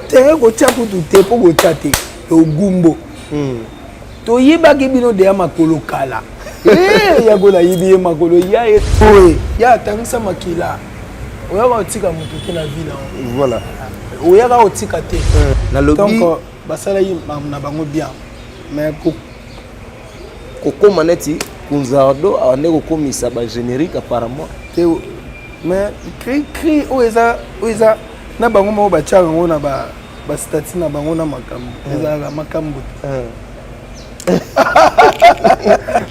terrain ko tia kutu te po ko tia te ogumbo to yiba ki bino de makolo kala ya gola yibi makolo ya etoe ya tangisa makila oya ka otika mutu te na ville voilà oya ka otika te na lobby donc basala yi na bango bien mais Coco Maneti Kunzardo ane kokomisa ba générique apparemment te mais cri oeza na bango mo ba tchanga ngona ba statut na bango na makambo eza makambo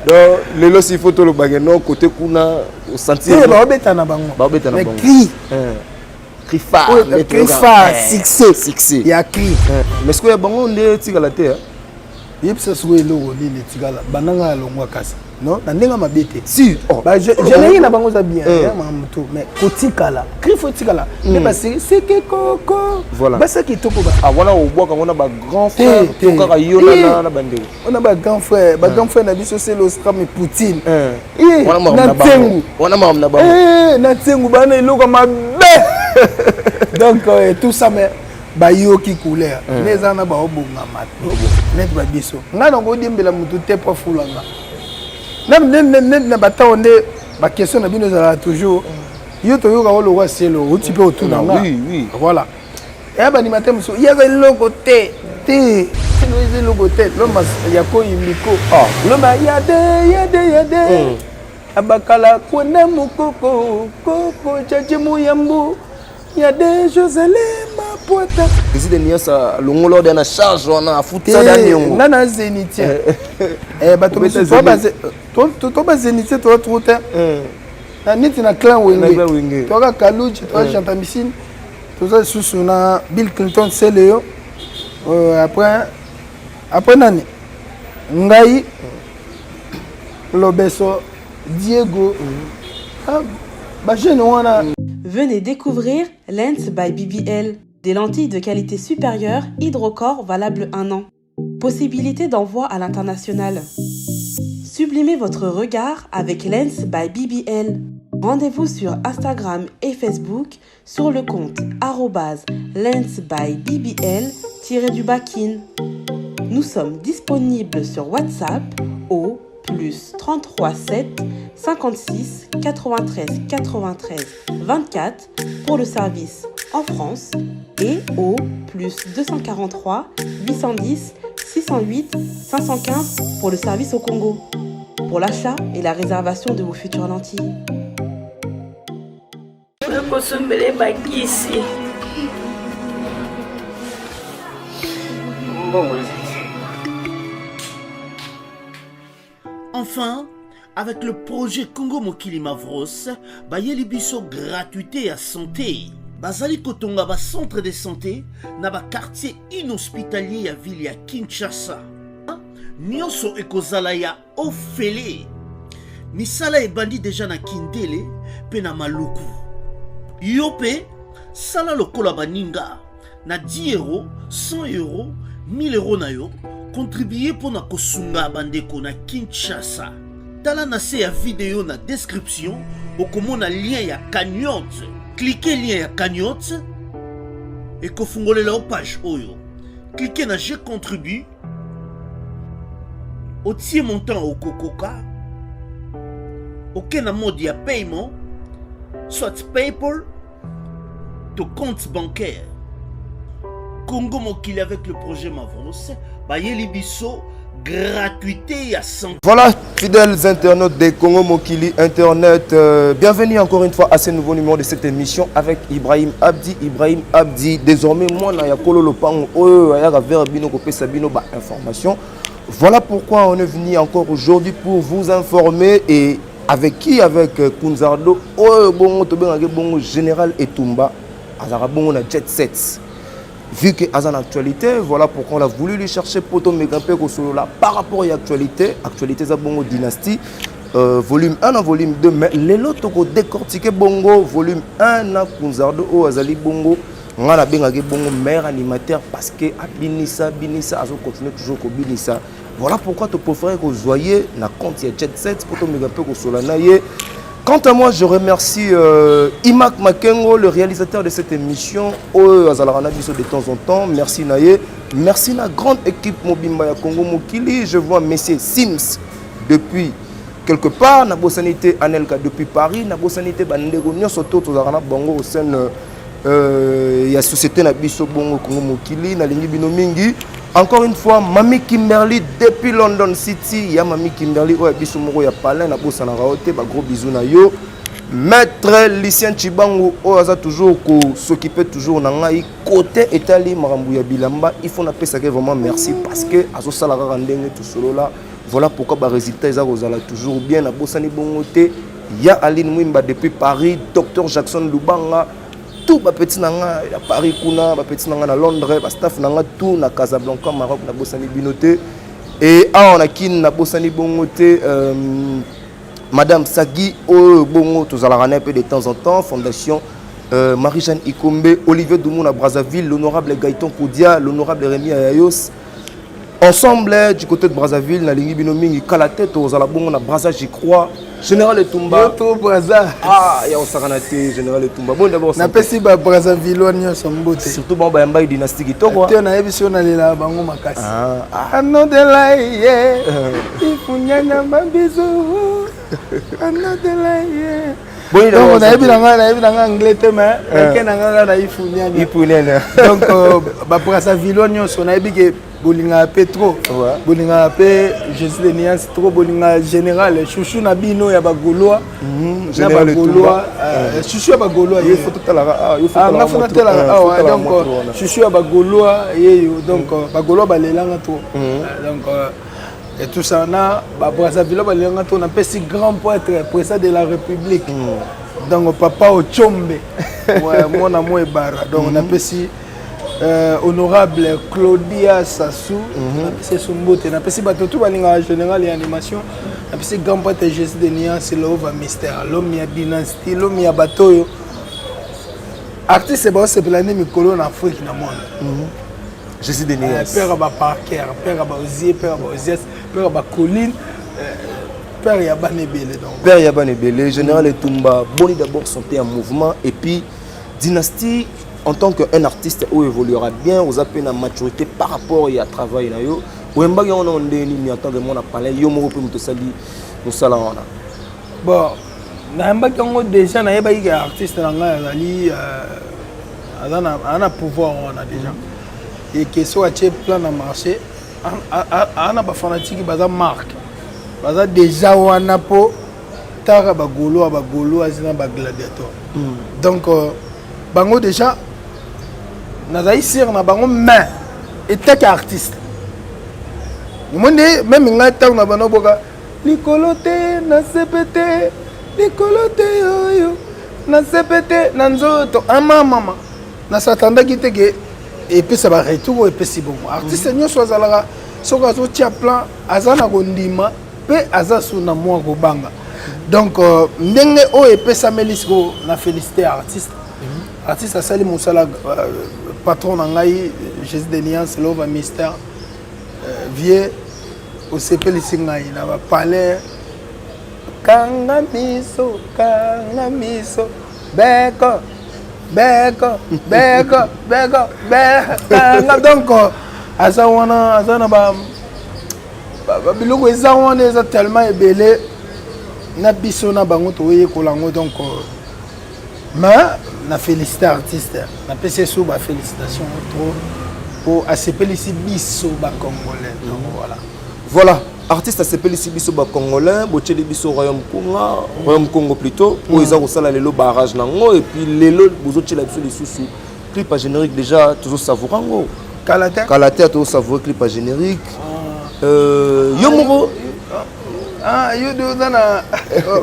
donc lelo si photo le bageno côté kuna au sentir ba obeta na bango mais cri phare succès ya cri mais est-ce que ya bango nde tika la terre yebisa siko eloko lile tigala bananga alongwa kasi non na ndenga mabete si ba je n'ai na bango za bien ya mamuto mais kotikala cri faut tikala mais ba c'est que coco voilà ba ça qui toko ba wana obwaka ngona ba grand frère to kaka yona na bandeko on a ba grand frère na biso c'est l'Ostram et Poutine na tengu wana mam na bango na tengu bana eloko mabe donc tout ça mais bayoki couleur les ana ba obonga mat net ba biso nga ngo dimbela mutu te pa fulanga nem na batonde ba question na bino za toujours yo to yo ka lo roi c'est le tu peux autour na oui voilà et ba ni matin muso ya ka loko te no loko te lo mas ya ko imiko lo ba ya de abakala kona mukoko koko chachi muyambu ya de Joselema Poeta président Niasa longolo de na charge wana afuta daniongo nana zenitien bato to ba zenitien to trouter na niti na clan wenge to ka kaluji to chanta machine to ça susu na Bill Clinton c'est Léo après nani ngai lobeso Diego ba jeune wana. Venez découvrir Lens by BBL, des lentilles de qualité supérieure Hydrocore valables 1 an. Possibilité d'envoi à l'international. Sublimez votre regard avec Lens by BBL. Rendez-vous sur Instagram et Facebook sur le compte @lensbybbl_kin. Nous sommes disponibles sur WhatsApp au +33 7 56 93 93 24 pour le service en France et au +243 810 608 515 pour le service au Congo. Pour l'achat et la réservation de vos futures lentilles. Enfin, avec le projet Congo Mokili Mavros, bayeli biso gratuité à santé. Bazali kotonga ba centre de santé na ba quartier inhospitalier ya ville ya Kinshasa. Nyonso ekozala ya ofele. Misala ebandi déjà na Kindele pe na Maluku. Yope sala lokola baninga na 10 €, 100 €, 1000 € na yo. Contribuer pour na kosunga bandeko na Kinshasa. Tala na se ya vidéo na description okomona lien ya cagnotte. Cliquez lien ya cagnotte et kofungolela page oyo. Cliquez na je contribue. Otie montant au kokoka. Aucun mode ya paiement, soit PayPal, to compte bancaire. Congo Mokili avec le projet Mavros, bayeli biso gratuité à 100. Voilà, fidèles internautes de Congo Mokili Internet, bienvenue encore une fois à ce nouveau numéro de cette émission avec Ibrahim Abdi. Ibrahim Abdi, désormais moi na yakolo lopango oyo ayaka vers bino ko pesa bino ba information. Voilà pourquoi on est venu encore aujourd'hui pour vous informer. Et avec qui? Avec Kunzardo oyo bongo to benga bongo Général Etumba azara bongo na jet set. Vu que à en actualité, voilà pourquoi on a voulu lui chercher poto mégampé là par rapport à l'actualité, actualité za bongo dynastie, volume 1 à volume 2, mais les autres ko décortiquer bongo volume 1 na Kunzardo o azali bongo ngana bengage bongo meilleur animateur parce que binisa azo continuer toujours ko binisa. Voilà pourquoi tu préfères que vous voyez na compte ya jet set poto mégampé ko na ye Quant à moi, je remercie Imak Makengo, le réalisateur de cette émission. Azalarana Biso de temps en temps. Merci Naye. Merci la grande équipe Mobimba ya Congo Mokili. Je vois Messieurs Sims depuis quelque part. Nabo Sanité Anelka depuis Paris. Nabo Sanité Bandego Nyosoto Tozarana Bongo au sein de la société Nabiso Bongo Congo Mokili. Nalingi Binomingi. Encore une fois, Mami Kimberly depuis London City. Il y a Mami Kimberly, oh, biso moko ya palin na bossa na raote, ba gros bisous na yo. Maître Lucien Chibango, oh, aza toujours ko s'occuper toujours na ngai côté Etali Marambu ya Bilamba. Il faut na pesa vraiment merci parce que azo sala ka ndenge tout solo là. Voilà pourquoi ba résultat ils a toujours bien na bossa ni bongote. Il y a Aline Mwimba depuis Paris, Dr Jackson Lubanga. Tout ba petit nanga à Paris kuna ba petit nanga na Londres ba staff nanga tout na Casablanca Maroc na bosani binoté et on a kin na bosani bongoté madame Sagui au bongo tous à la un peu de temps en temps fondation Marie-Jeanne Ikombe Olivier Doumou na Brazzaville l'honorable Gaëtan Koudia l'honorable Rémi Ayayos ensemble du côté de Brazzaville na lingi binomingi kala tête aux ala bongo na Brazza j'y crois Général Etumba. Yoto Brazza. Ah, il y a Osaranate, Général Etumba. Bon, d'abord, na pesi ba Brazzaville on sombote. Surtout bon ba mbayi dynastie qui toko. Tu na ebiso na lela bango makasi. Ah, no de la ye. Ifunyana mabizo. Ano de la ye. Bon, donc na ebi na anglais te mais ken na na ifunyana. Ifunyana. Donc ba Brazzaville on so na ebi ke bolinga Petro, bolinga pe Jésus de Nias trop bolinga général chouchou na bino ya bagoloa na bagoloa chouchou ya bagoloa il faut tout à la na faut tout à la donc chouchou ya bagoloa yeyo donc bagoloa balelanga to donc et tout ça na ba Brazzaville balelanga to na pesi grand poète président de la République donc papa Ochombe ouais mon amour est bara donc na pesi honorable Claudia Sassou, c'est son beauté. On a passé tout le général et animation. On a passé grand poète Jésus de Nian, c'est l'œuvre mystère. L'homme y a dynastie, l'homme y a bateau. Artiste, c'est plané Mikolo en Afrique dans le monde. Jésus de Nian. Père à Parker, Père à Osier, Père à Osies, Père à Colline, Père Yabane Bele. Père Yabane Bele, Général Etumba, Boni d'abord santé en mouvement et puis dynastie. En tant qu'un artiste où évoluera bien, aux appels à maturité par rapport à travail na yo, ou en bas on a ni en tant que mon appelé yo mo peut me sali nous salon bon na mbaki ngo déjà na yeba yi artiste na nga ali ana pouvoir on a déjà et que soit acheter plan na marché ana ba fanatique baza marque baza déjà wana po tara ba golo azina ba gladiateur donc bango déjà nazai sir na bango main et tant qu'artiste monde même nga tant na bano boka likolote na sepete likolote yo na sepete na nzoto mama na satanda kiteke et puis ça va retour et puis c'est bon artiste nyo swazalaka soka zo tia plan azana kondima pe azasu na mwa ko banga donc ndenge o et puis ça melisco na féliciter artiste artiste asali musala patron nangai Jésus de Niance l'ova mystère vieux au CP singai na ba palais kanga miso beko donc azana ba biloko ezana eza tellement ebele na biso na bango toye kolango donc mais na félicité artiste na PC sous ba félicitations trop pour ACP ici biso ba congolais donc voilà artiste ACP ici biso ba congolais bocheli biso royaume Congo plutôt pour ils ont sala lelo barrage nango et puis lelo bozochela biso lisusu clip à générique déjà toujours savourango Kalate toujours savourer clip à générique yomoro yo de na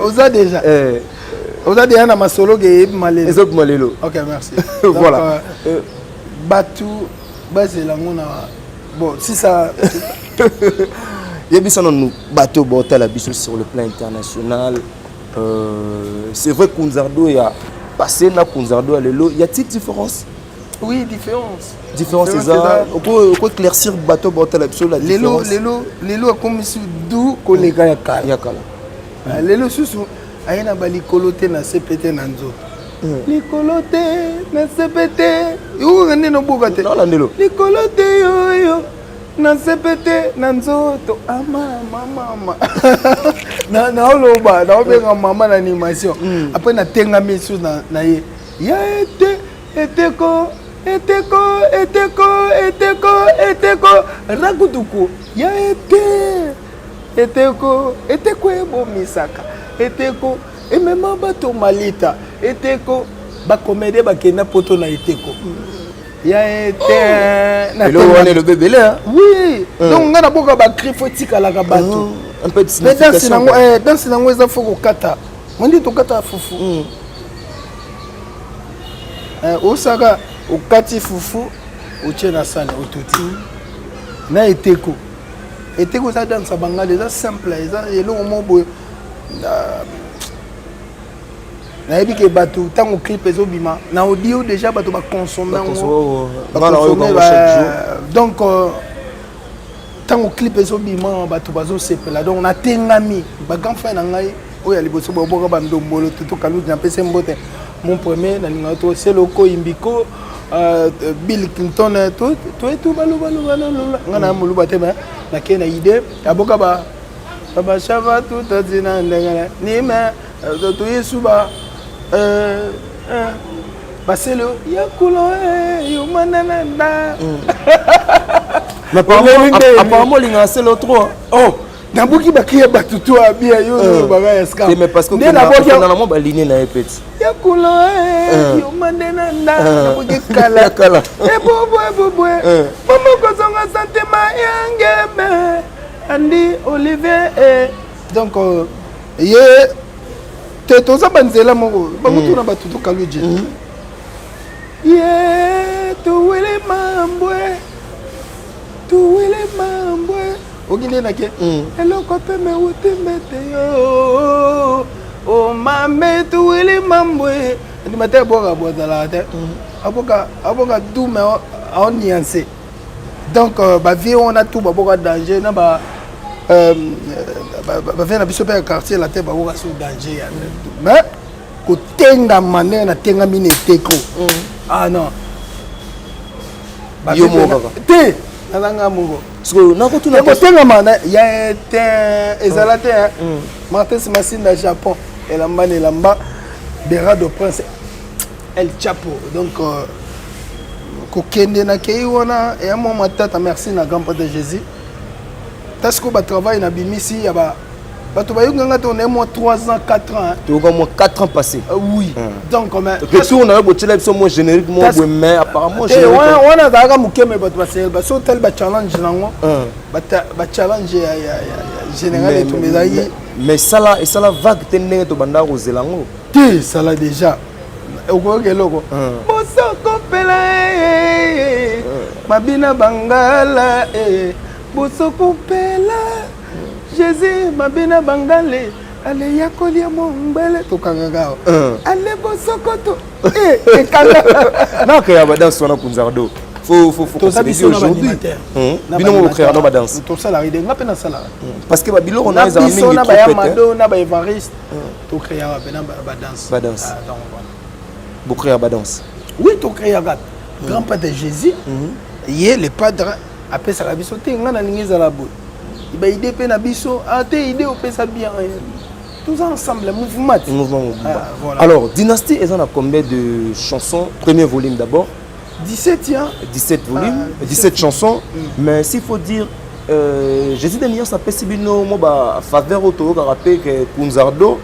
oza déjà vous avez déjà un solo qui est malelo. Ok, merci. Voilà. Batu, c'est la mona. Bon, si ça. Il y a besoin de nous bateau la biso sur le plan international. C'est vrai que Kunzardo il y a passé na Kunzardo à Lelo. Y a-t-il différence? Oui, différence. Différence c'est ça. On peut éclaircir bateau la biso la différence. Lelo a comme sous d'où collègue Yakala. Lelo sous aye na balikolo te na sepete na nzoto likolo te na sepete yokoka nde noboka te likolo te yoyo na sepete na nzoto mama naoloba naobenga mama na animation apres natengami su na ye ya eteko rakutuku ya eteko ebomisaka eteko emema bato malita eteko bakomede bakenda poto na eteko ya ete na le bébé là oui donc nga na boka ba cri faut tikalaka bato un peu de signification dans sinango eza faut kokata mondi to kata fufu osaka okati fufu otie na sane otuti na eteko eza dansa bangala eza simple eza eloko moko nayebi ke bato ntango clip ezobima na audio déjà bato baconsome yango donc ntango clip ezobima bato bazosepela donc natengami bagrand frère na ngai oyo ya liboso baboka bandombolo tokaluti napesi mbote mon premier nalinga to seloko imbiko Bill Clinton to baloba ngana moluba te ba nakye na idée aboka ba shava tout azina ndengana ni ma to yesuba baselo yakulo yo manana nda mais apparemment linga selo trop nabuki bakia batutu abia yo baga ya ska mais parce que on a la moba ligne na epeti yakulo yo manana nda nabuki kala ebobo mama kozonga sentiment yangeme Andy Olivier donc ye toza banzela moko bamutuna batutu kaluje ye tuwele mambwe oginde nake eloko pe me utemete yo o mame tuwele mambwe ndi mate boka bozala te aboka tout mais en nuancé donc ba vie on a tout boka danger na ba bavie na biso mpe ya quartier la te bakoka so danger mais kotenga mane natengami na eteko non yo moko te nazanga moko kotengama ya te ezala te Martin Masinda Japon elamba na elamba Bera de Prince El Chapo donc kokende nakei wana eya mwa matata merci na grand père de Jésus parce que le travail na bimisi ya ba bato bayonganga to na moi 3 ans 4 ans tu vois moi 4 ans passés oui donc comme parce qu'on a botelé so moi génériquement mais apparemment on a daga mukeme bato basel ba so tel ba challenge nango ba challenge ya général et tout mais ça là et ça là vague tenenge to banda ko zelango ti ça là déjà okoke loko bosoko pela mabina bangala bosoko pela Jésus mabina bangale ale yakolia mombele to kangagao ale bosoko to kanga na ka ya badanse wana kunzardo faut considérer aujourd'hui bino mo créer na badanse to sala ide ngape na sala parce que babilo on a za mingi trop na mado na ba evariste to créer na badanse donc vous créer badanse oui to créer grand père de Jésus yé le padre après ça la biso te ngana ningiza la boue iba idée pe na biso te idée au pesa bien tous ensemble mouvement voilà. Alors Dynastie ils ont combien de chansons premier volume d'abord 17 volumes 17 chansons mais s'il faut dire Jésus Daniel ça peut sibino mo ba faveur auto rapper que Kunzardo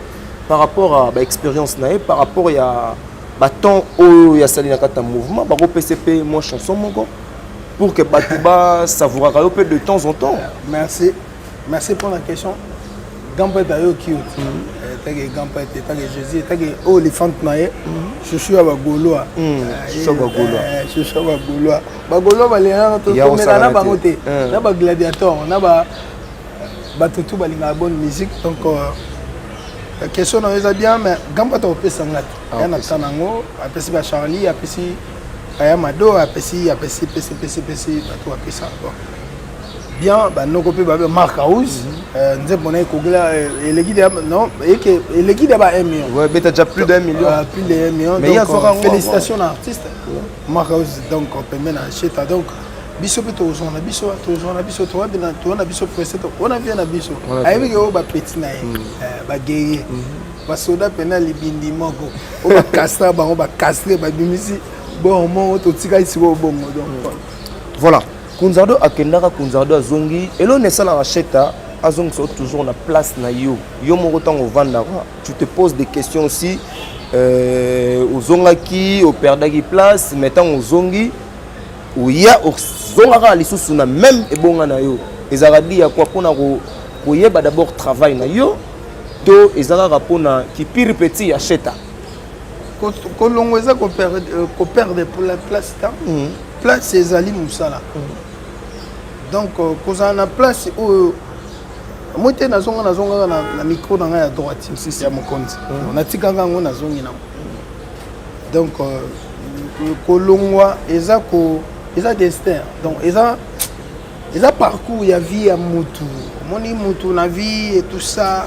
par rapport à ba expérience nae par rapport ya ba temps o ya salina kata mouvement ba PCP moi chanson moko pour que Batouba savoura un peu de temps en temps. Merci pour la question. Gampa d'ailleurs qui t'as Gampa t'as Jésus t'as oh les fentes naïe chouchou à Bagoloa chouchou à Bagoloa baléana tout mais na bangote na ba gladiateur na ba batutu balinga bonne musique donc la question est bien mais Gampa t'as opé sangat ya na tanango apesi ba Charlie apesi Ayamado apesi bato apesa bien banoko pe ba Mark House Nous avons l'équipe d'abord 1 million. Ouais, mais tu as déjà plus d'1 million. Plus de 1 million. Mais il y a félicitations à l'artiste. Donc, on peut mettre un chèque. Donc, biso pe tozona biso toa bina toa na biso preset on a bien na biso ayebi ke o ba petit na ba guerrier ba soda pena libindi moko o ba castra ba castre ba bimisi bon mo to tika isiko bongo donc voilà Kunzardo akendaka Kunzardo azongi elo ne sala racheta azongi so toujours na place na yo moko tango vandaka tu te poses des questions aussi ozongaki operdaki place mettant ozongi ou ya ozongaka lisusu na même ebonga na yo ezaladi ya kwa pona ko yeba d'abord travail na yo to ezalaka pona ki pire petit acheta ko longweza ko perdre pour la place ta place ezali musala donc kozana na place où moi te nazonga na micro na nga ya droite ya mokonzi on atikanga ngo nazongi na donc ko longwa eza destin donc eza parcours ya vie ya mutu moni mutu na vie et tout ça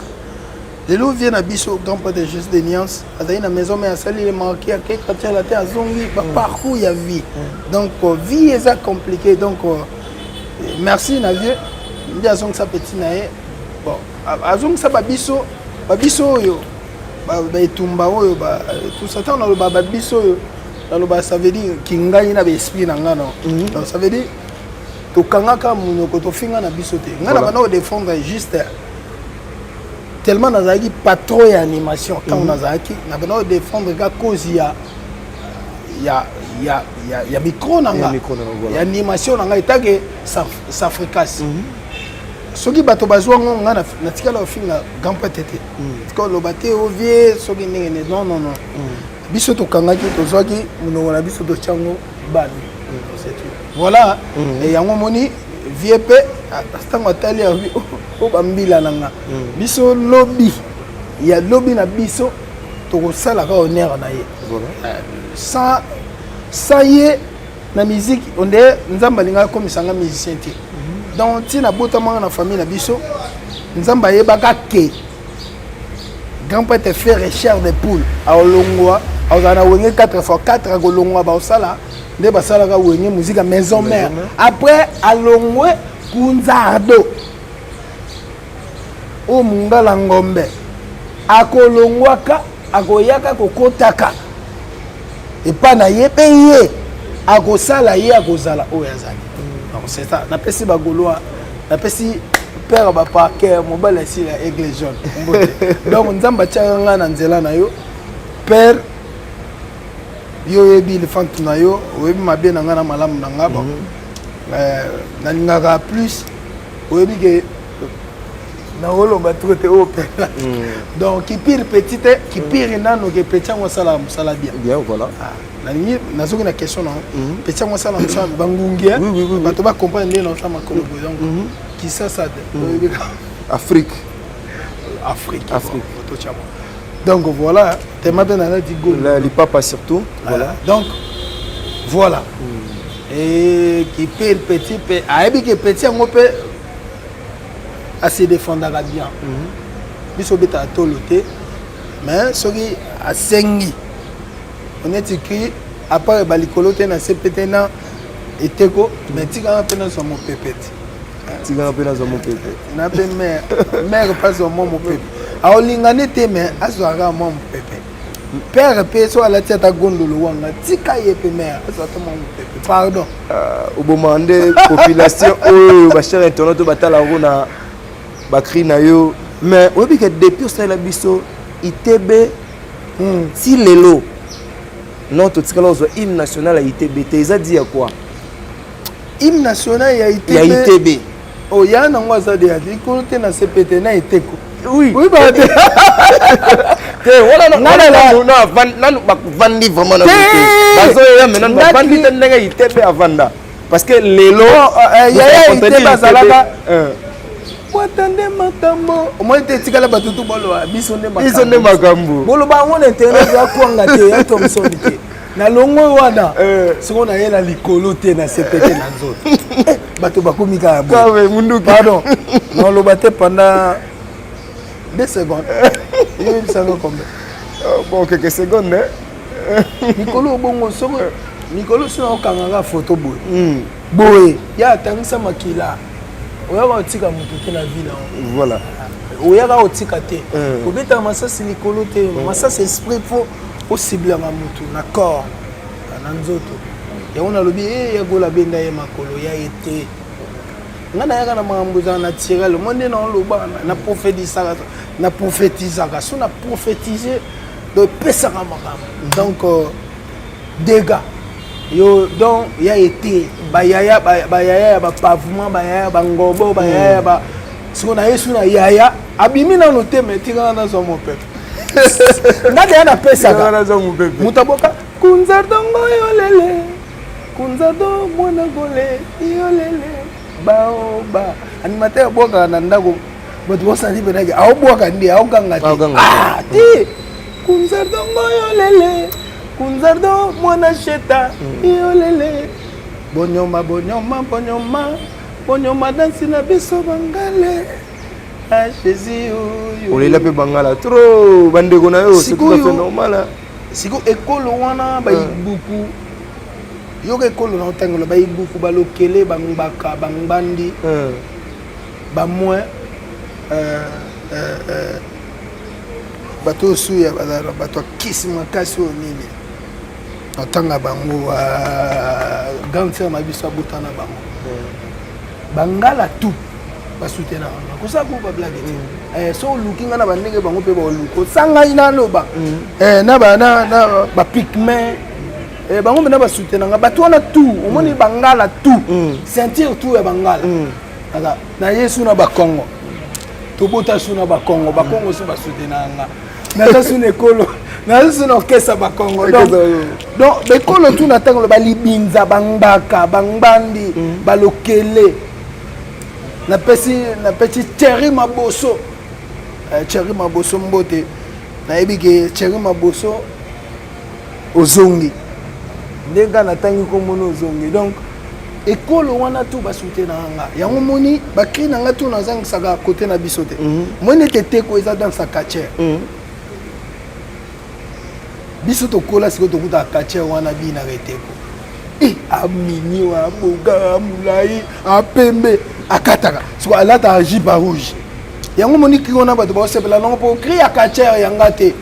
lelo vient na biso grand pas de juste de nuance azali na maison mais asali le marqué à quelque la terre zongi parcours ya vie donc vie eza compliqué donc merci na vieux ndi azong sa petit na ye bon azong sa babiso oyo ba etumba oyo ba tout ça tant na ba biso oyo ça veut dire kingai na esprit na ngana donc ça veut dire to kangaka munoko to finga na biso te ngana bana défendre juste tellement nazaki patron ya animation quand nazaki na bana défendre ka cause ya micro na nga ya animation na nga etake sa fréquence soki bato bazwa nga na tikala ofinga grand patete tikala lobate ovie soki ndenge non biso tokangaki tozwaki monoko na biso tochango bani voilà et yango moni vie pe ntango atali o bambila na nga biso lobi ya lobi na biso tokosalaka honneur na ye sans ye na musique onde nzamba linga komisanga musicien te donc tina botamanga na famille na biso nzamba yebaka ke grand père te fait recherche de poule a olongwa azana wenge 4x4 agolongwa ba osala nde basalaka wenge musique maison mère après alongwe Kunzardo o mungala ngombe akolongwaka akoyaka kokotaka epa na ye pe ye akosala ye akozala oyo azali donc c'est ça napesi bagoloa napesi père ba parquet mobile si la aigle jaune donc nzamba tianga na nzela na yo père yo yebi le fant na yo oyebi mabe na nga na malamu na nga bon na lingaka plus oyebi ke na oloba traité au père donc qui pire petite qui pire nano que petit ngo sala musala bien voilà na lingi nazoki na question na petit ngo sala musala bangungia bato ba comprendre les noms ça makolo donc qui ça Afrique donc voilà tellement bien à dit go les papas surtout voilà donc voilà et qui pire petit pe ayebi que petit ngo pe à se défendre bien biso beta toloté mais soki a sengi on est écrit à part balikoloté na CPT na eteko mais tika pena so mo pépette tika pena so mo pépette na pe mère pas so mo pépette a olingane te mais azwaka mo pépette père pe so ala tata gondolo wanga tika ye pe mère azwaka mo pépette pardon obomande population oyo ba cher internaute batala ngona bakri na yo mais oyebi ke depuis osala biso ITB si lelo non totikala ozwa hymne national ya ITB te eza di ya quoi hymne national ya ITB o ya nango aza de ya likolo te na CPT na eteko oui ba te te wala nanu bakuvandi vraiment na te bazoya maintenant bakuvandi te ndenge ITB avanda parce que lelo ya ITB azalaka watande makambo omoi te tikala batutu bolo biso nde makambo bolo ba ngone internet ya kwanga te ya Thomson te na longo wana siko na yena likolo te na sepete na nzoto bato bakomika ya kawe munduki pardon non lo batte pendant 2 secondes il ça va combien bon quelques secondes Nicolo bongo soko Nicolo sona okanganga photo boye boye ya tangisa makila oyaka otika mutu te na vie na voilà oyaka otika te obeta masasi likolo te masasi esprit fo osiblanga mutu na corps na nzoto yango nalobi ya gola benda ye makolo ya ete ngana yaka na makambo za naturel monde na loba na prophétisaka so na prophétiser de pesaka makambo donc dégâts yo donc ya été bayaya ba pavement bayaya bangobo bayaya ba siko na yesu na yaya abimi na no te metika na zo mon peuple ngade ya na pesaka na zo mon peuple mutaboka kunza dongo yolele kunza do mwana gole yolele baoba animateur boka na ndako boto bosali benage awo boka ndi awo ganga ti kunza dongo yolele kunzardo mwana sheta yolele bonyoma bonyoma bonyoma bonyoma dansi na biso bangale a Jésus olela pe bangala trop bandeko na yo c'est tout à fait normal siko ekolo wana ba ibuku yoka ekolo na otangolo ba ibuku balokele bangbaka bangbandi ba moins bato suya bazara bato kisi makasi onini otanga bango grande sœur na biso abutana bango bangala tout basutena bango kosa ko ba blague so looking na bandenge bango pe ba luko sanga ina loba na ba pigment bango na basutena nga bato wana tout omoni bangala tout sentir tout ya bangala na Yesu na bakongo tobota suna bakongo bakongo so basutena nga na suna ekolo na suna orchestre bakongo donc bekolo tout na tango balibinza bangbaka bangbandi balokele na pesi Thierry Maboso mbote na ebike Thierry Maboso ozongi ndenga na tangi ko mono ozongi donc ekolo wana tout basutena nga yango moni bakri na nga tout na zangisaka côté na biso te moni tete ko eza dans sa catcher biso to kola siko to kuta catcher wana bina reteko amini wa boga mulai apembe akataka siko alata jiba rouge yango moni ki wana bato ba sepela non po cri a catcher yanga te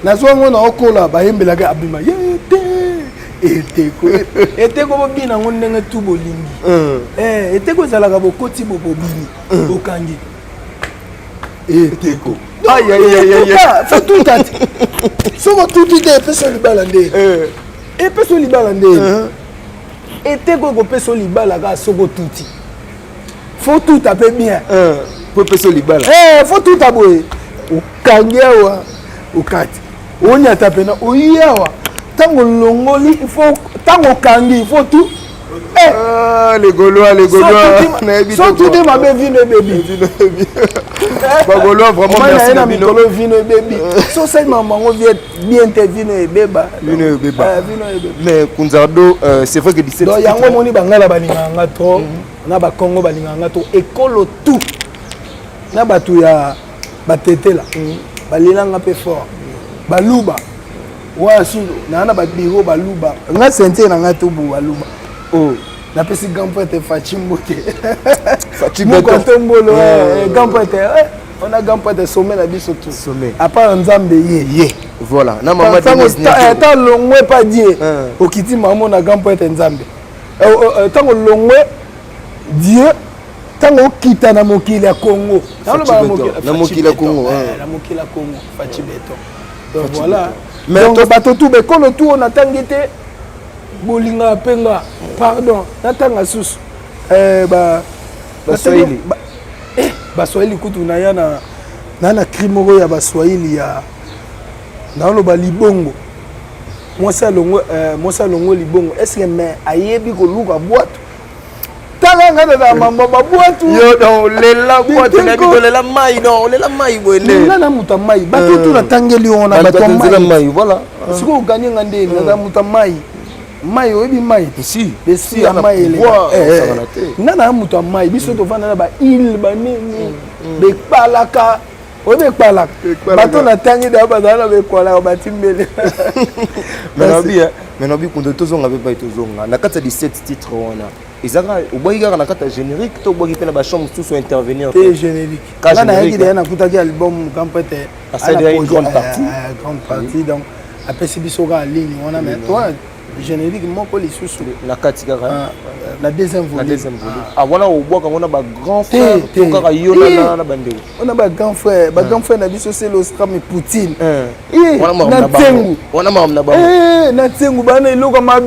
na zongo na okola ba yembela ga abima yete eteko bobina ngo ndenge tu bolingi eteko ezalaka bokoti bobobini bokangi eteko fa tout ati soko tout ite epeso libala nde epeso libala nde eteko ekopeso libala ka soko tuti fo tout ape bien po peso libala fo tout aboye okangi awa okati onyata pena oyi awa tango longoli il faut tango kangi il faut tout les Gaulois so tout est ma vino baby ba Gaulois vraiment merci na vino baby so c'est maman on vient bien te vino et beba mais Kunzardo c'est vrai que 17 donc yango moni bangala balinganga trop na ba Congo balinganga trop ekolo tout na batu ya batetela balilanga pe fort baluba wasu na ba biro baluba nga sente na nga tubu baluba na pesi gampote Fachimbote Fachimbote tombolo gampote on a gampote sommet la biso tout sommet à part Nzambe ye voilà na mama ta longwe pas Dieu okiti maman na gampote Nzambe tango longwe Dieu tango kita na mokili ya Congo na mokili ya Congo na mokili ya Congo Fachibeto donc voilà mais donc bato tout bekolo tout on attend te bolinga penga pardon natanga susu ba Swahili ba Swahili kutu na yana na krimoro ya ba Swahili ya na lo ba libongo mosa longo libongo est-ce que mais ayebi ko luka boîte tanga ngana na mambo babuatu yo donc lela boîte na bito lela mai non lela mai boende ngana muta mai bato tu na tangeli ona bato mai voilà siko gagné ngande ngana muta mai mai oyebi mai si si ya mai ele ngana muta mai biso to vana na ba île banene bekpalaka oyebi ekpalaka bato na tangi da bazala bekwala batimbele maintenant bi kundo tozonga be ba tozonga na kata 17 titres wana izaka uboyiga na kata générique to boyi pena ba chambre tout so intervenir te générique kana yaki de na kutaki album kampete à la grande partie donc après c'est biso ga ligne wana mais toi générique moko lisusu na kati kaka la deuxième volume ah voilà au bois on a ba grand frère to kaka yona na bande on a ba grand frère na biso c'est l'Oscar et Poutine wana ma na ba na tsengu bana iloko mabe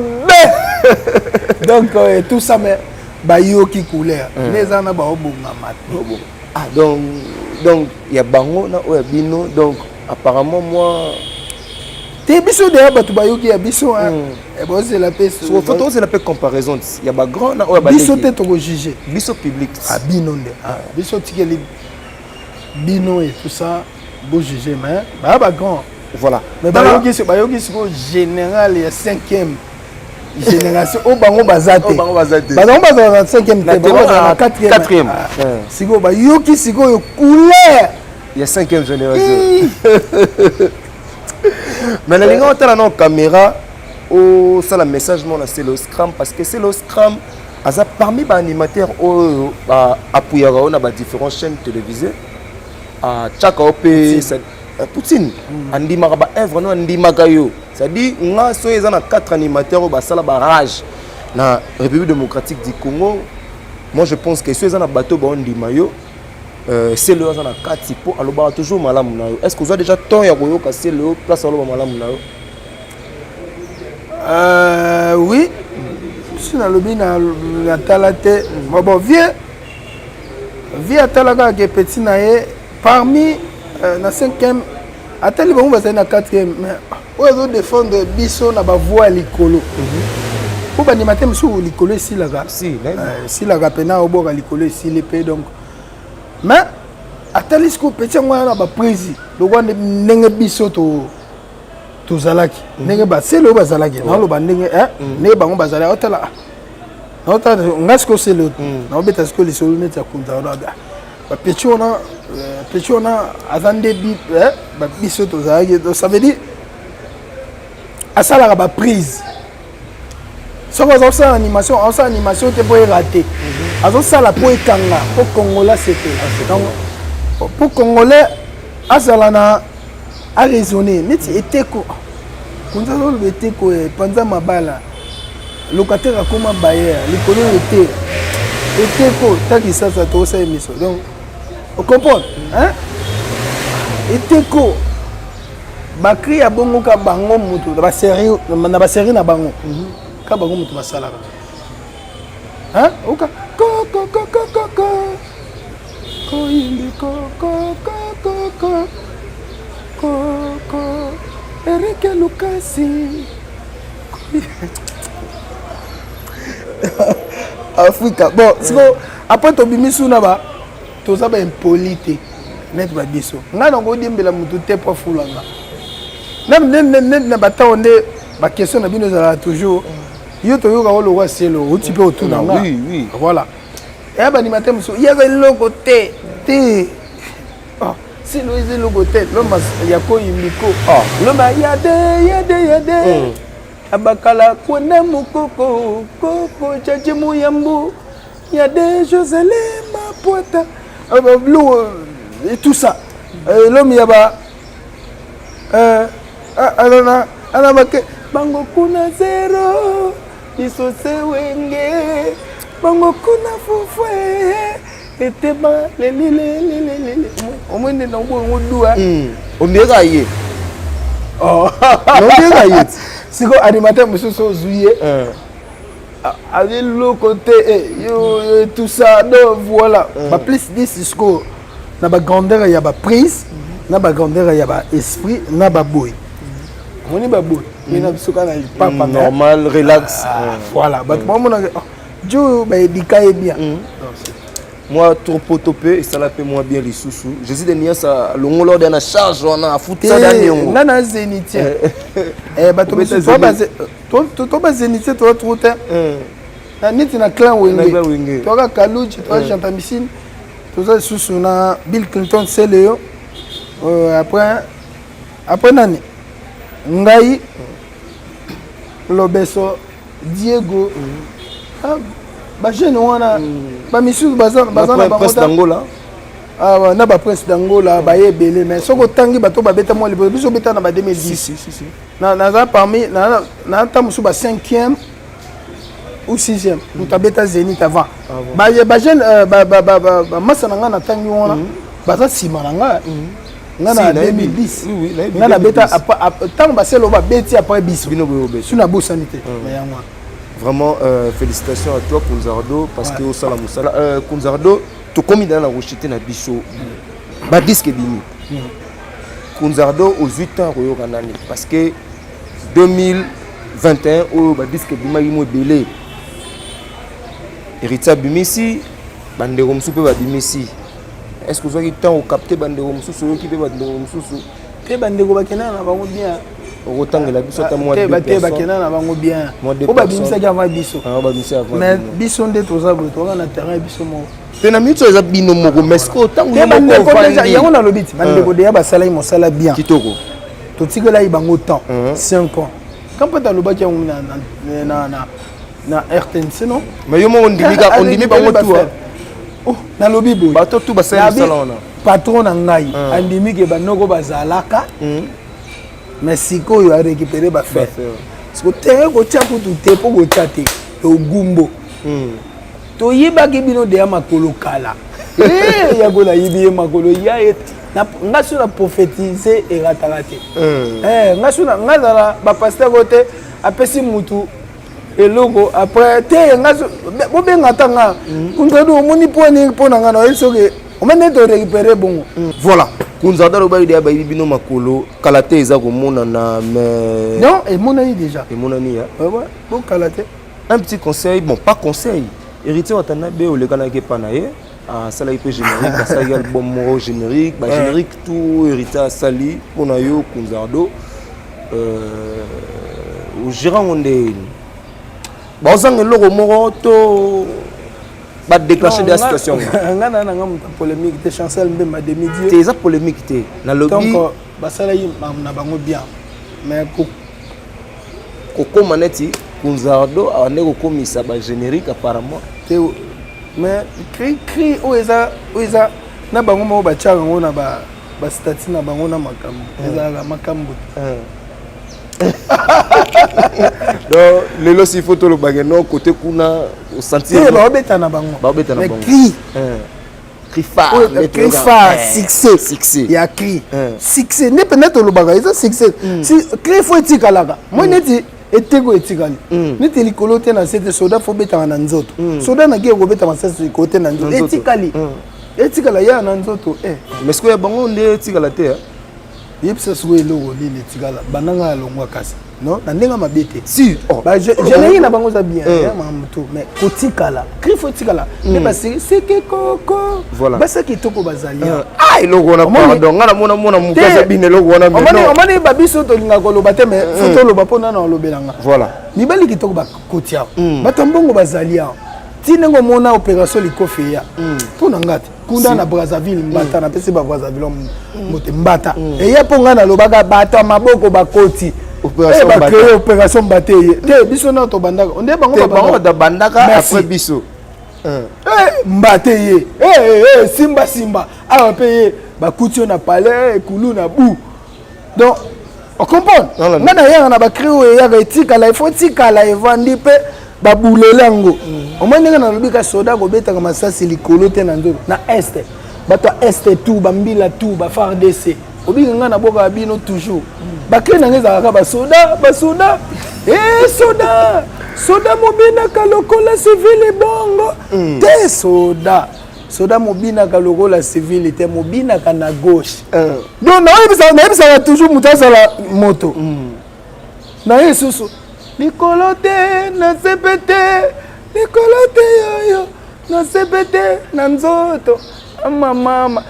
donc tout ça mais ba yoki couleur les ana ba obonga mat ah donc il y a bango na o bino donc apparemment moi te biso de bato bayoki ya biso et bon c'est la paix sur photo c'est la paix comparaison il y a ba grand na o ba biso te to juger biso public ah bino nde biso tikeli bino et tout ça beau juger mais ba grand voilà mais bayoki c'est ko général ya 5e génération au bango bazate bango bazate 5e te bango na 4e siko bayoki siko yo couleur ya 5e génération mais les gens ont la caméra au ça le message mon c'est le scrum parce que c'est le scrum asa parmi les animateurs au appuyer on a différentes chaînes télévisées à chaque op Poutine andi maraba œuvre non andi magayo ça dit nga so ils ont 4 animateurs au basala barrage na République démocratique du Congo. Moi je pense que ceux ils ont bateau ba andi mayo c'est le dans 4 tipo aloba toujours malamu na yo. Est-ce que vous avez déjà temps ya koyoka c'est le place aloba malamu na yo? Oui. Si na lobi na talate bon vieux talaka que petit na ye parmi na 5e atali bon va na 4e mais ozo défendre biso na ba voix likolo. Pour ba ni matin monsieur likolo si la ga si la ga pena oboka likolo si le pe donc mais atali ce que petit ngwana ba prise le roi ndenge biso to zalaki ndenge ba c'est le bazalaki na lo ba ndenge ne bango bazala otala otala ngasko c'est le na obeta ce que les solutions ta kunta na ba petit on a azande bi ba biso to zalaki ça veut dire asala ba prise so ko ça animation te pour rater azo sala pour ekanga pour congolais c'était donc pour congolais asala na a raisonner neti eteko kunza lo eteko panza mabala locataire akoma bayer likolo eteko taki sasa to sa émission donc on comprend hein eteko bakri ya bongo ka bango mutu na ba série na bango ka bango mutu basala hein oka ko yindi ko Eric Lukasi Africa bon siko après to bimisu na ba to za ba impolite net ba biso ngana ngo dimbela mutu te po fulanga nem na batonde ba question na bino za toujours yo to yo ka lo wa selo o ti pe otu na oui voilà et ba ni matin musu ya ga logo te si Louis Logotet, l'homme il y a quoi Imiko. L'homme il y a des abakala kone mukoko koko chachi muyambu il y a des Joselé ma poeta et tout ça l'homme il y a ba alana bango kuna zero isose wenge bango kuna fufwe eteba lelelelelele omwende na ngo dua omeka ye omeka ye siko animateur monsieur Sozuye avec le côté yo tout ça donc voilà ba plus 10 discours na ba grandeur ya ba prise na ba grandeur ya ba esprit na ba boy moni ba boy ina bisoka na papa normal relax voilà ba mona Jo ba edika e bien. Moi trop topé et ça l'a fait moins bien les sous-sous. Je dis des nias à l'ongolo de la charge on a foutu ça dernier. Nana Zénith. Bato biso to ba Zénith to trop te. Na niti na clan wenge. To ka Kaluji to Jean Missine. To ça sous na Bill Clinton c'est Léo. Après nani Ngai Lobeso Diego ba jeune wana ba misu bazana ba presse d'Angola na ba presse d'Angola ba yebele mais soko tangi bato ba beta mo libo biso beta na ba 2010 si na za parmi na tamusu ba 5e ou 6e muta beta Zénith avant ba jeune ba masana nga na tangi wana baza sima na nga ngana 2010 ngana beta tant ba selo ba beti après biso suna bo sanité mais yango vraiment félicitations à toi Kunzardo parce que au Salam Musala Kunzardo to komi dans la rochette na biso ba disque bimi Kunzardo aux 8 ans royo kanani parce que 2021 au ba disque bima yimo belé Héritier bimisi bandero msupe ba bimisi est-ce que vous avez temps au capter bandero msusu qui peut bandero msusu te bandeko bakena na bango bien autant que la biso ta moi de personnes bakena na bango bien o ba bimisa ki avant biso ba bimisa avant mais biso nde toza bo to na terrain biso mo te na mito za bino moko mesko tangu yo moko fa yango na lobiti bandeko de ya basala mo sala bien kitoko to tikela yi bango temps 5 ans quand peut aloba ki na RTNC non mais yo mo ondimi bango tout oh na lobi boy bato tout basala salon patron na ngai andimi ke banoko bazalaka mais sikoyo a récupéré ba fait parce que terrain ko tia pour tout te pour ko tia te to gumbo to yiba ke bino de makolo kala ya ko la yibi makolo ya na ngaso na prophétiser et ratarate ngaso na ngazala ba pasteur côté apesi mutu eloko après te ngaso bo benga tanga kunzo moni pona ngana esoke on m'a de récupérer bon voilà Kunzardo lo ba idea ba bino makolo kalate eza ko mona na mais non et mon ami déjà et mon ami ouais bon kalate un petit conseil bon pas conseil héritier watanabe o le kana ke panaye à sala IP générique ça album mo générique ba générique tout héritier sali pona yo Kunzardo au gérant onde ba ozanga loko moko to ba déclencher des situations ngana na ngam polémique te chancel mbema demi dieu te eza polémique te na lobby donc basala yi na bango bien mais koko maneti Kunzardo ane ko komisa ba générique apparemment te mais cri o eza na bango mo ba tchanga ngona ba statut na bango na makambo eza makambo donc lelo si photo le bageno côté kuna au sentir ba obeta na bango mais cri phare succès ya cri succès ne peut-être le bagage ça succès si cri faut etikalaka moi neti eteko etikali neti likolo te na sete soda faut beta na nzoto soda na ke ko beta masasi côté na nzoto etikala ya na nzoto mais ce que ya bango nde etikala te yebisa suwe logo lile tigala bananga longwa kasi non na ndenga mabete si ba je n'ai na bango za bien mamuto mais kotikala krifo tikala mais ba c'est que koko voilà ba ça qui toko bazalia logo na pardon ngana mona mukaza bine logo na mais non omani ba biso to linga ko loba te mais photo loba pona na lobelanga voilà ni bali ki toko ba kotia ba tambongo bazalia tinengo mona opération likofe ya pona ngati kunda na Brazzaville mbata na pesi ba Brazzaville mote mbata et ya ponga na lobaka bata maboko bakoti opération mbate te biso na to bandaka onde bango da bandaka après biso mbate ye simba a payer ba kutio na palais kulu na bu donc on comprend ngana ya na ba créo ya ga etikala il faut tikala evandi pe babulelango omwendenga na lobika soda ko beta kama sasi likolo te na nzoto na est bato est tout bambila tout ba FARDC obinga na boka bino toujours bakre na ngeza ka basoda soda mobina ka lokola civil bongo te soda mobina ka lokola civil te mobina ka na gauche donc na yebisa toujours mutasala moto na yesusu likolo te na sepete likolo te yoyo nasepe te na nzoto amamama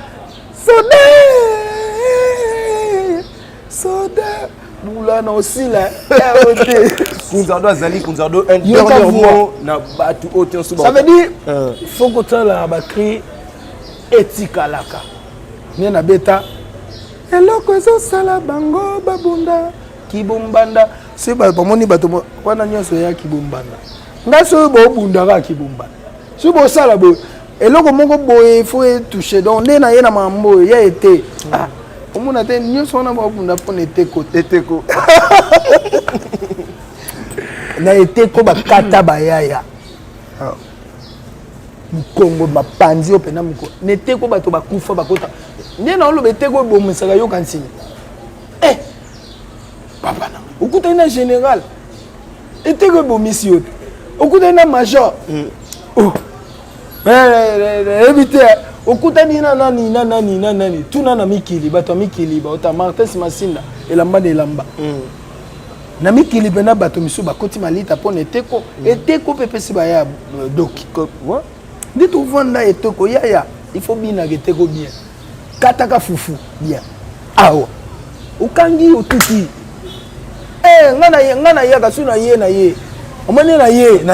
soda Boulana aussi là. Kunzardo Azali, Kunzardo, un dernier mot na batu ote ensuba. Ça veut dire il faut que tu la bakri etika laka. Ni na beta. Eloko zo sala bango babunda kibumbanda. C'est ba moni bato wana nyonso ya kibumbanda. Ngaso bo bunda ka kibumbanda. Si bo sala bo eloko moko boye faut toucher donc na ye na mambo ya été. Ah. On a des news on a pas neteko teteko na eteko bakata bayaya Kongo mapanzi opena muko neteko bato bakufa bakota nde na olobe eteko bomusaka yo kansini papa na ukuta ina général eteko bomisi yote ukuta ina major éviter okutani na nani tuna na mikili bato mikili ba ota Martes Masinda elamba de lamba na mikili pena bato misu bakoti malita pona eteko pepesi ba ya doki wa ndi to vanda eteko ya il faut bien eteko bien kataka fufu bien awa ukangi otuki ngana ya kasuna ye na ye omane na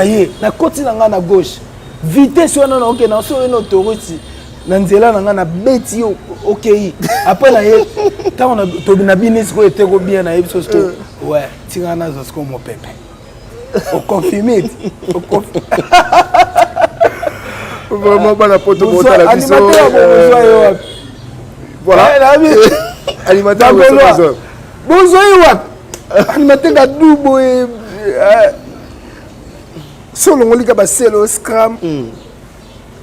ye na koti na ngana gauche vitesse wana na ok na so eno toroti na nzela na nga na beti okei après na ye tant on to na business ko eteko bien na ebiso sto ouais tinga na zo sko mo pepe o confirmer vraiment pas la poto monta la biso voilà animateur bonjour wa animateur ga dubo solo ngolika ba selo scrum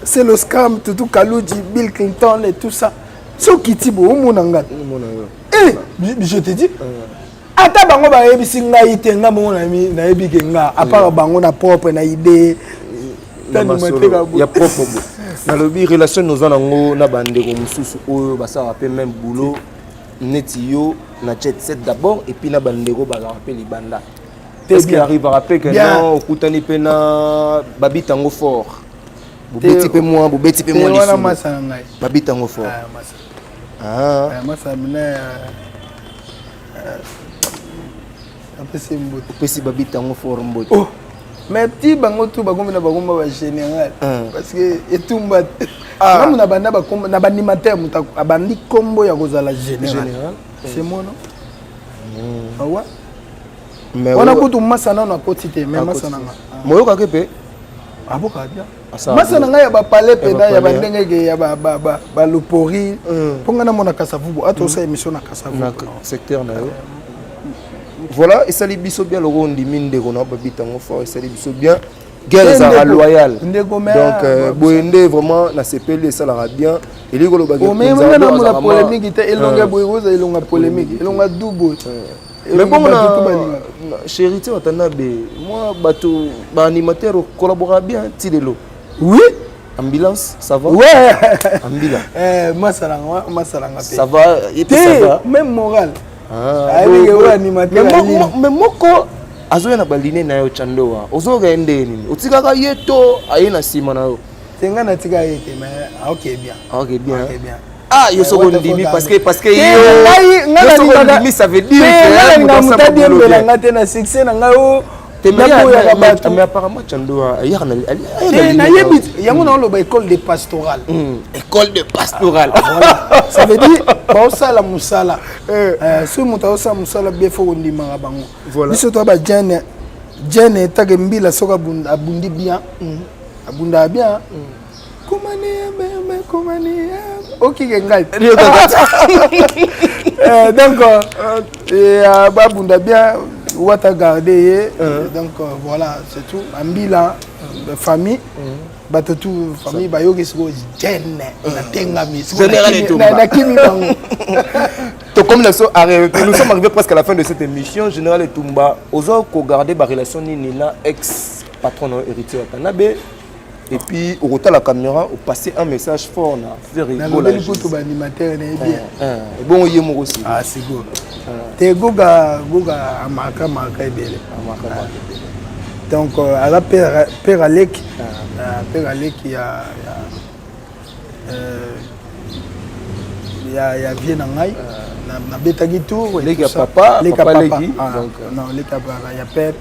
c'est le scam tout Kalouji, Bill Clinton et tout ça. Ce qui tibo monanga. Je te dis. Ata bango ba ebisi nga ite nga mo na mi na ebike nga à part bango na propre na idée. Ya propre bo. Na lobi relation nous en ngo na bande ko mususu oyo ba sa rappel même boulot neti yo na jet set d'abord et puis na bande ko ba rappel libanda. Est-ce qu'il arrive à rappeler que non okutani pena babitango fort. Bobeti pe moi wana masana ngai babita ngo fort masana mina apesi mbote pesi babita ngo fort mbote oh mais ti bango tu bagomba na bagomba ba général parce que etumba même na banda ba komba na animateur muta abandi kombo ya kozala général c'est moi non awa mais wana kutu masana na kotite mais masana nga moyo ka kepe aboka bien masana nga ya ba palais peda ya ba ndenge ya ba lupori ponga na mona kasavubu ato sa émission na kasavubu secteur na yo voilà et ça les biso bien le rondi minde ko na babita ngo fort et ça les biso bien guerre za loyal donc boende vraiment na CPL ça la bien et les ko lo ba o mais nga na mona polémique te elonga boyoza elonga polémique elonga double mais bon chéri tu entends be moi bato ba animateur collabora bien tilelo oui ambulance ça va ouais ambulance masalanga ça va et puis ça va même moral mais moko azoya na baline na yo chandoa ozoga ende nini otikaka yeto ayena sima na yo tenga na tika yete mais OK bien ah yo soko ndimi parce que yo soko ndimi ça veut dire que nga mutadi mbela ngate na succès na ngayo mais apparemment chandoa ayaka na yebit yango na lo ba école de pastoral voilà ça veut dire ba osala musala so muta osala musala bien fo ndima bango biso to ba jene tage mbila soka abundi bien abunda bien Komani OK ngai donc babunda bien wata garder donc voilà c'est tout ambila famille bato tout famille ba yoki siko jenne na tenga mi na kimi bango to comme nous sommes arrivés presque à la fin de cette émission Général Etumba ozo ko garder ba relation ni na ex patron héritier Tanabe et puis au retour la caméra au passer un message fort na faire rigoler pour animateur na bien et bon yemo aussi ah c'est go te goga amaka ebele Donc à la père Alec, il y a bien nangai na betagi tour les gars papa les papa papa donc non les gars il y a père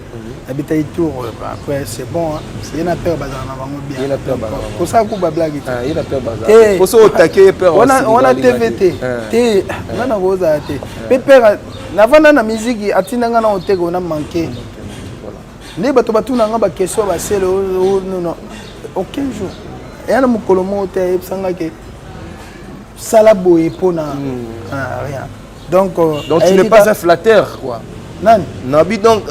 na betagi tour après c'est bon c'est une père bazana bango bien il a peur bazana pour ça ko ba blague il a peur bazana pour ça attaquer peur on a TVT t na goza te pe père na vana na musique atinanga na otego na manqué ne bato batuna nga ba question ba sele non aucun jour et na mukolo mo te sanga ke salabo et pona rien donc tu n'es pas un flatteur quoi nan nabi donc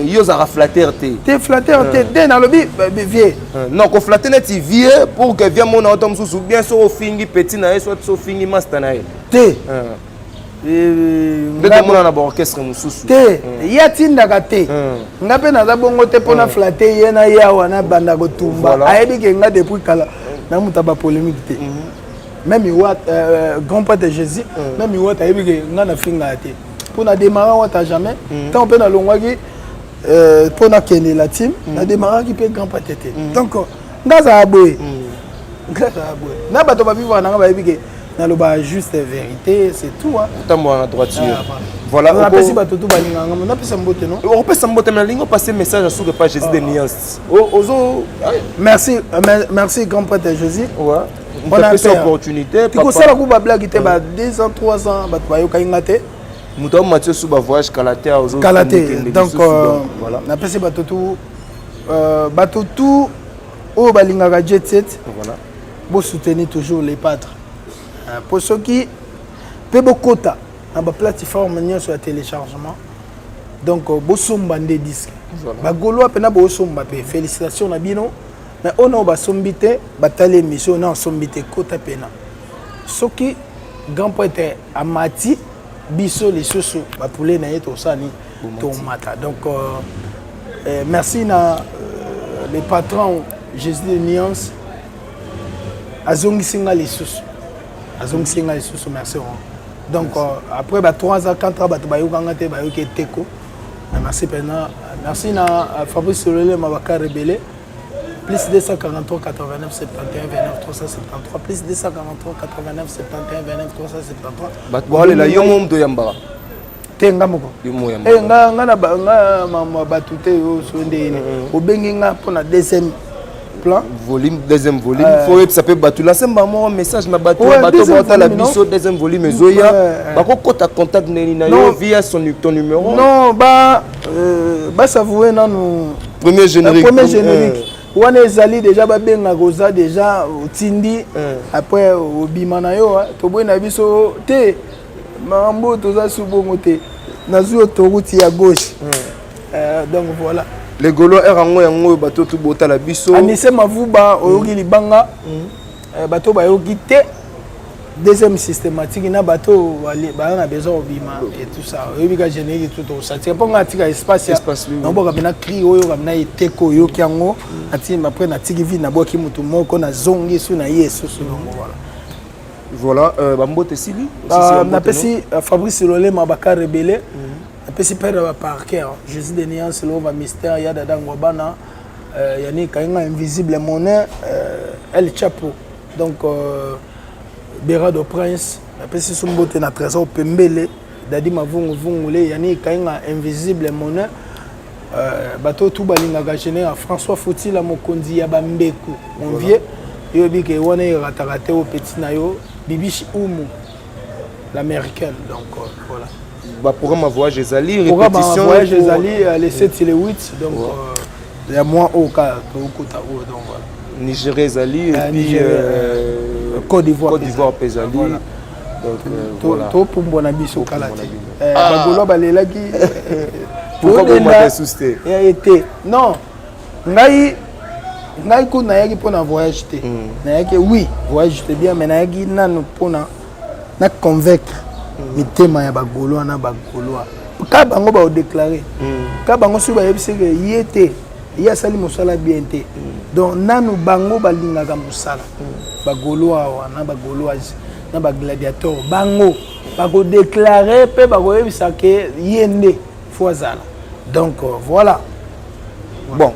yo za flatteur te flatteur te den na lobi vieux non ko flatter net vieux pour que vieux mon autom sous bien so fingi petit na soit so fingi master na te de mon na ba orchestre mususu te ya tindaka te nga pe naza bongo te pona flatter ye na yawa na banda ko tumba ayebi ke nga depuis kala na mutaba polémique te même grand père de Jésus même il a eu nga na finga te pour na démarrer on t'a jamais tant pe na longwaki pour na kene la team na démarrer qui peut grand père te donc nga za boy na bato ba vivre na ba yebi na lo ba juste vérité c'est tout hein tambo à droiture voilà on a passé bato tout balinga on a passé mbote non on peut s'emboter mais lingo passer message sur le page Jésus de Nuance ozo merci grand père de Jésus ouais on a cette opportunité tu sais la coupe blague était 2 ans 3 ans bato ba yoka te muto Mathieu suba voyage Kalaté ozo Kalaté donc voilà na passé bato tout au balinga jet set voilà bo soutenir toujours les pâtres pour ceux qui peut beaucoup ta na ba plateforme sur le téléchargement donc bo somba des disques ba golo pena bo somba pe félicitations na bino mais on a ba sombité batale mission na sombité kota pena soki grand poète amati biso les soso ba poulet na yeto sani to mata donc merci na les patrons Jésus de Nuance azongi singa les soso merci donc après 3 ans 4 ans bato bayokanga te bayoki teko merci pena merci na Fabrice Lolé Mabaka rebelle plus 243 89 71 29 373 plus 243 89 71 29 373 bato wale la yo mom do yamba te nga moko nga na mama bato te yo so ndene obengi nga pona deuxième deuxième volume faut ça peut battre là c'est maman message na bateau bateau la biso deuxième volume zoya bako kota contact na yo via ton numéro non ba s'avouer na nous premier générique wana ezali déjà ba benga goza déjà tindi après obima na yo to boy na biso te mambo toza subongo te nazu autoroute ya gauche donc voilà les Gaulois erango yango bato tout bota la biso anise mavuba oyoki libanga bato bayoki te deuxième systématique na bato ba na besoin obima et tout ça oyoki ka générique tout ça c'est pas ngatika espace na boka bina cri oyo ka na eteko yoki yango ati après na tiki vi na boki mutu moko na zongi su na yesu su voilà bambote sili na pesi Fabrice Lolé Mabaka rebelle pesi père va parquet Jésus de Nuance l'ova mystère ya dada ngobana yani kainga invisible monnaie El Chapo donc Bera do Prince pesi sumbote na trésor pembele dadi mavungu vungule yani kainga invisible monnaie bato tout balinga gachene à François Fouti la mokonzi ya bambeku mon vieux yo bike wana ratarate au petit nayo bibishi umu l'américaine donc voilà programme voyage ezali répétition voyage ezali les 7 et les 8 donc il y a moins au cas donc voilà Nigeria ezali et puis Côte d'Ivoire ezali donc to pombo na biso kala te bagolo balelaki pourquoi vous m'avez susté été non ngai ko na yaki pona voyage te na yaki oui voyage te bien mais na yaki nanu pona na convaincre mitema ya bagolo na bagolo ka bango ba déclarer ka bango su ba yebise ke yete ya sali musala bien te donc nanu bango balingaka musala bagolo na bagolo na ba gladiateur bango ba ko déclarer pe ba ko yebisa ke yende foazala donc voilà Bon.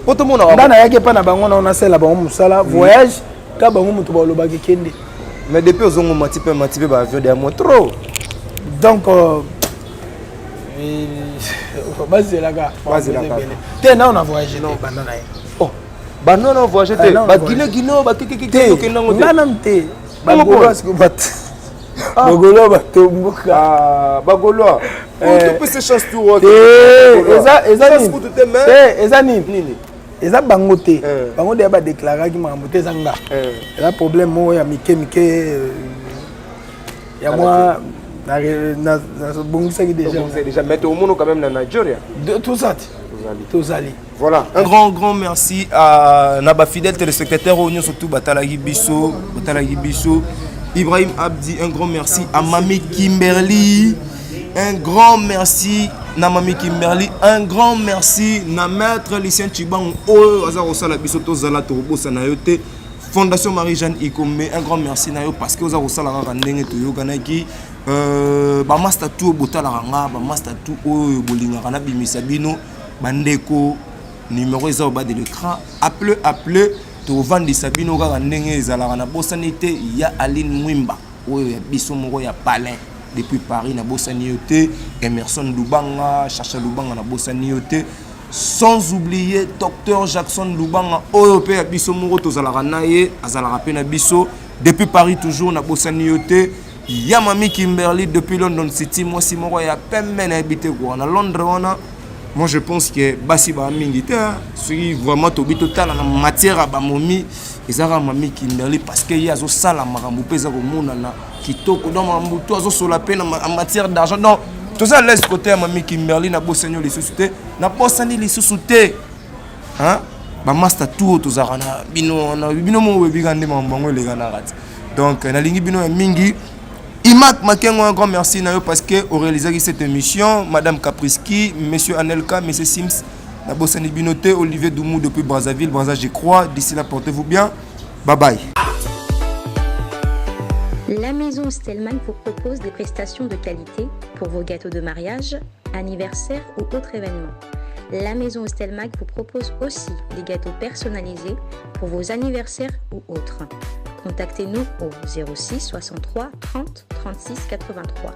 Pour tout le monde, on a yaki pas na bango na on a celle bango musala voyage ka bango mutu ba loba ki kende. Mais depuis aux on m'a typé ba avion derrière moi trop. Donc base la gars. T'es là on a voyagé non banana. Oh. Bah non non voyagé te. Bah Guinée ba kiki nango te. Nanam te. Bagolo est-ce que bat. Bagolo ba tomboka. Ah bagolo. Tu peux se chance tout. Eza bango te bango de ba déclarer ki makambo te zanga eza problème mo ya mike ya moi na bongisa ki déjà mais au monde quand même na Nigeria tout ça voilà un grand merci à naba fidèle téléspectateur au surtout batalagi biso Ibrahim Abdi, un grand merci à Mami Kimberly. Un grand merci na Mami Kimberly, un grand merci na maître Lucien Chibang o azaro sala bisoto zala tobo sanayote Fondation Marie-Jeanne Ikombe, un grand merci na yo parce que ozaro sala ka ndenge to yo kanaki ba master tout botala ranga ba master tout o bolinga kana bimisa bino bandeko numéro eza au bas de l'écran appelez to vandi sabino ka ndenge ezala na bosanité ya Aline Mwimba o ya biso moko ya Palin depuis Paris na Bossaniote, Emerson Lubanga, Chacha Lubanga na Bossaniote, sans oublier Dr Jackson Lubanga, Européen biso moko tozalaka naye, azalaka pe na biso depuis Paris toujours na Bossaniote, ya Mami Kimberly depuis London City, moi si moko ya pembe na habité quoi na Londres wana. Moi je pense que basi ba mingi te, si vraiment tobi total na matière à ba momi, ezara Mami Kimberly parce que yazo sala makambo peza ko monana kitoko dans makambo to azo sola pe en matière d'argent. Donc tout ça laisse côté à Mami Kimberly na bosenyo les sous-souté, na posani les sous-souté. Hein? Ba master tout tozara na bino mo webigande mambango les gana rat. Donc na lingi bino ya mingi Imak Makengo, un grand merci parce que au réalisé cette émission, Madame Capriski, Monsieur Anelka, Monsieur Sims, la Bossani Binoté, Olivier Doumou depuis Brazzaville, je crois. D'ici là, portez-vous bien. Bye bye. La maison Stelman vous propose des prestations de qualité pour vos gâteaux de mariage, anniversaire ou autres événements. La maison Stelman vous propose aussi des gâteaux personnalisés pour vos anniversaires ou autres. Contactez-nous au 06 63 30 36 83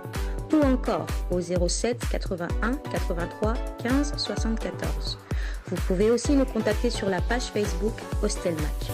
ou encore au 07 81 83 15 74. Vous pouvez aussi nous contacter sur la page Facebook Hostelmatch.